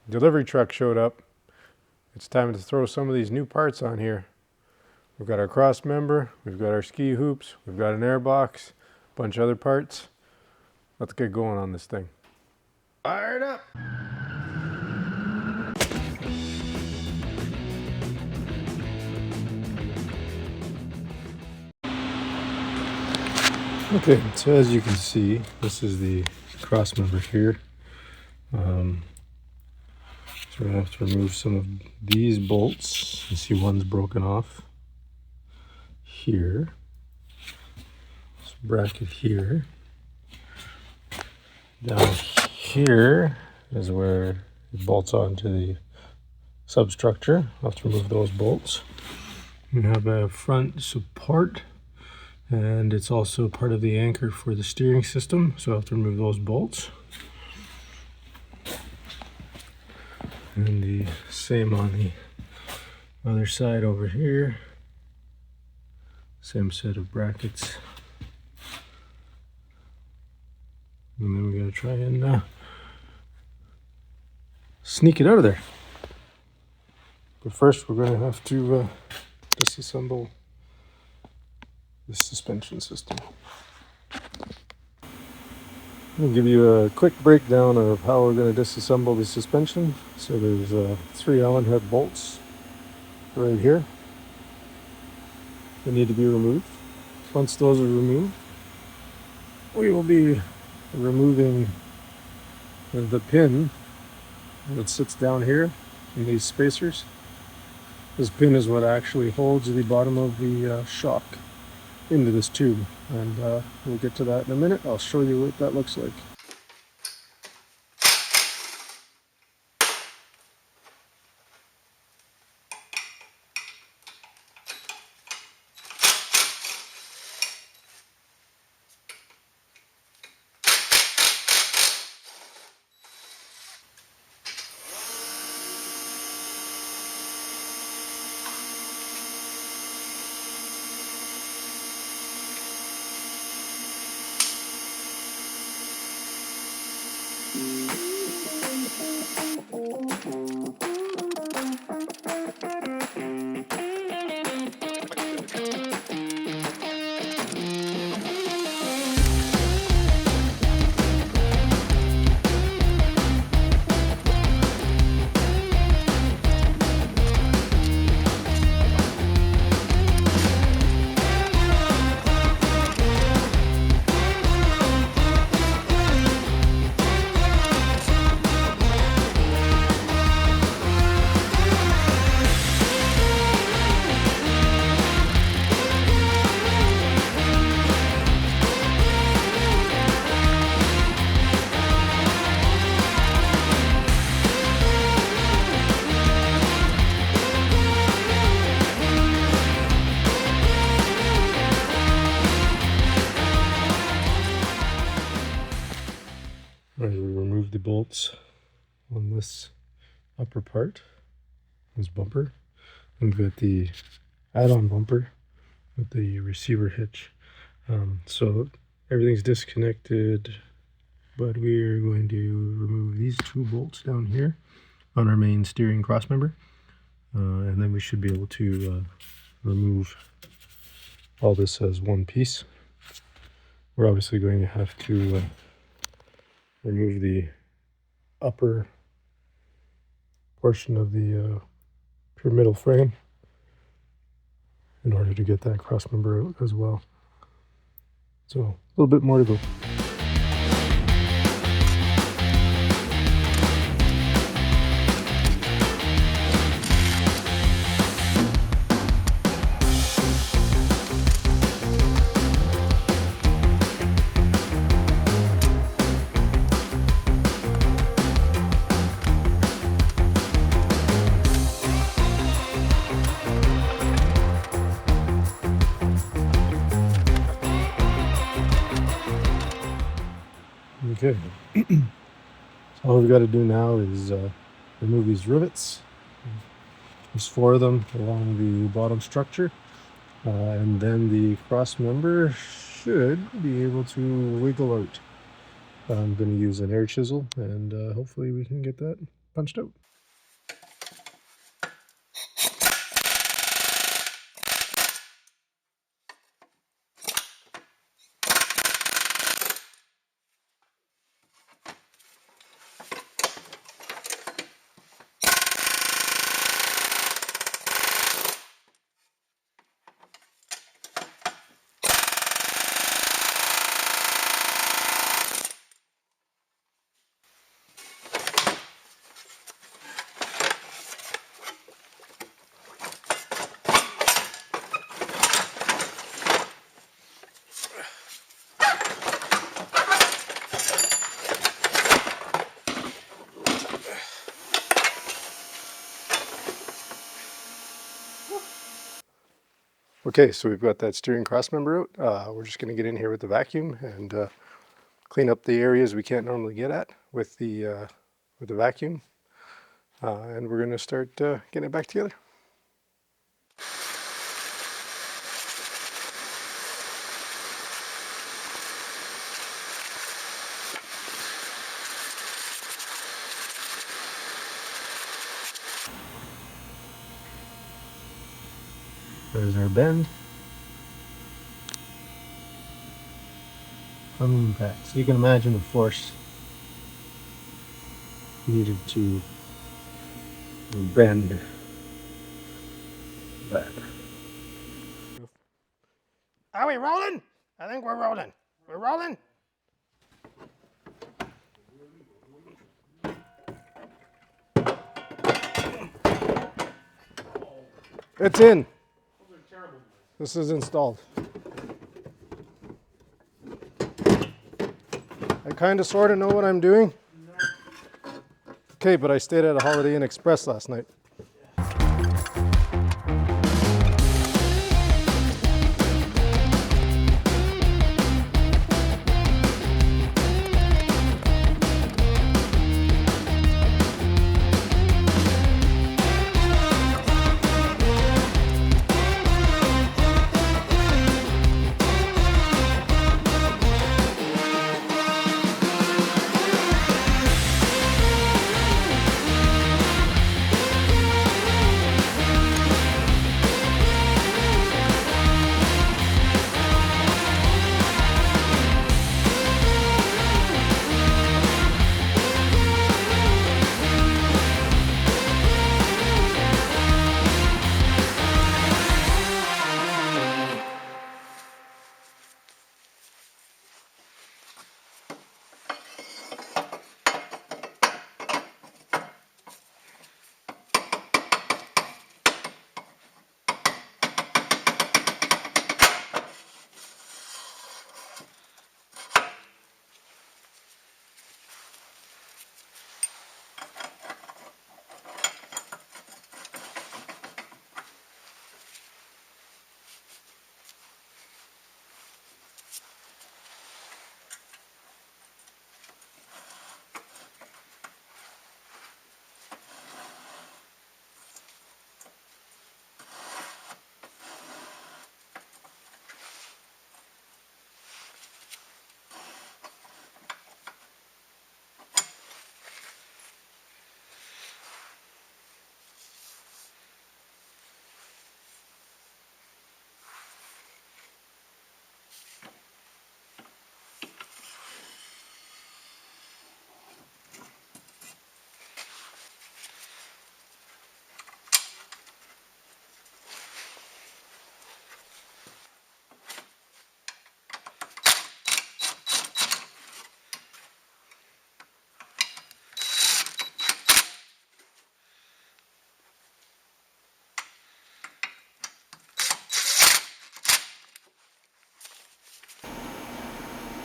Delivery truck showed up. It's time to throw some of these new parts on here. We've got our cross member, we've got our ski hoops, we've got an air box, a bunch of other parts. Let's get going on this thing. Fire it up! Okay, so as you can see, this is the cross member here. So we're going to have to remove some of these bolts. You see one's broken off here. This bracket here. Down here is where it bolts onto the substructure. I'll have to remove those bolts. We have a front support, and it's also part of the anchor for the steering system, so I'll have to remove those bolts. And the same on the other side over here. Same set of brackets. And then we gotta try and sneak it out of there. But first we're gonna have to disassemble the suspension system. I'll give you a quick breakdown of how we're going to disassemble the suspension. So there's 3 Allen head bolts right here that need to be removed. Once those are removed, we will be removing the pin that sits down here in these spacers. This pin is what actually holds the bottom of the shock into this tube, and we'll get to that in a minute. I'll show you what that looks like. All right, we removed the bolts on this upper part, this bumper. And we've got the add-on bumper with the receiver hitch. So everything's disconnected, but we are going to remove these 2 bolts down here on our main steering cross member. And then we should be able to remove all this as one piece. We're obviously going to have to remove the upper portion of the pyramidal frame in order to get that cross member out as well. So a little bit more to go. Okay, so all we've got to do now is remove these rivets. There's 4 of them along the bottom structure, and then the cross member should be able to wiggle out. I'm going to use an air chisel, and hopefully we can get that punched out. Okay, so we've got that steering cross member out. We're just going to get in here with the vacuum and clean up the areas we can't normally get at with the vacuum, and we're going to start getting it back together. There's our bend. Impact. So you can imagine the force needed to bend that. Are we rolling? I think we're rolling. We're rolling? It's in. This is installed. I kind of sort of know what I'm doing. Okay, but I stayed at a Holiday Inn Express last night.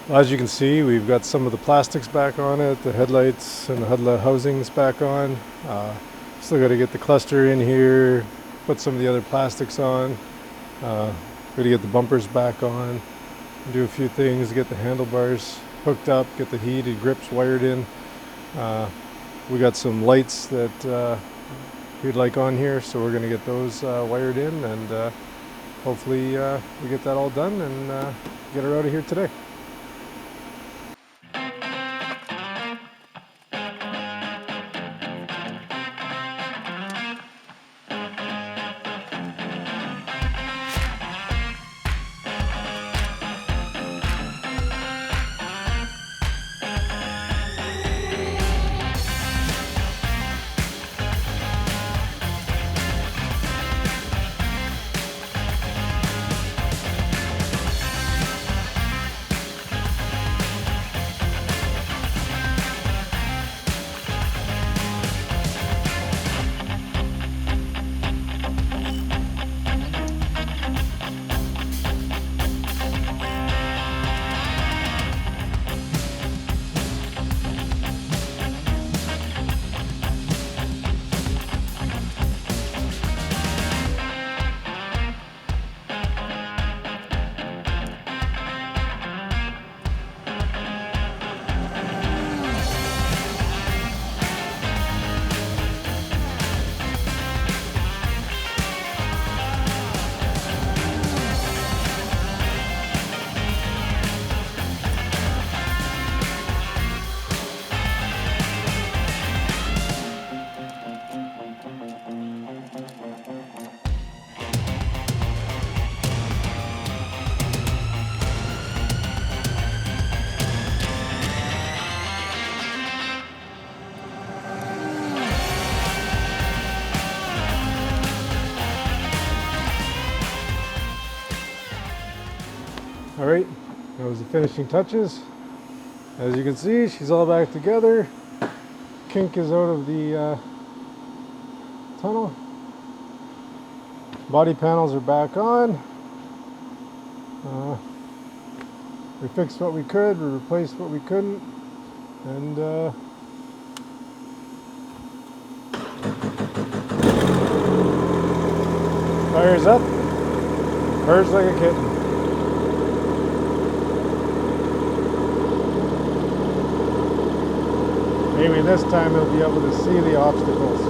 Well, as you can see, we've got some of the plastics back on it, the headlights and the headlight housings back on. Still got to get the cluster in here, put some of the other plastics on. Got to get the bumpers back on, do a few things, get the handlebars hooked up, get the heated grips wired in. We got some lights that we'd like on here, so we're going to get those wired in, and hopefully we get that all done and get her out of here today. Alright, that was the finishing touches. As you can see, she's all back together. Kink is out of the tunnel. Body panels are back on. We fixed what we could, we replaced what we couldn't, and fires up, purrs like a kitten. Maybe this time he'll be able to see the obstacles.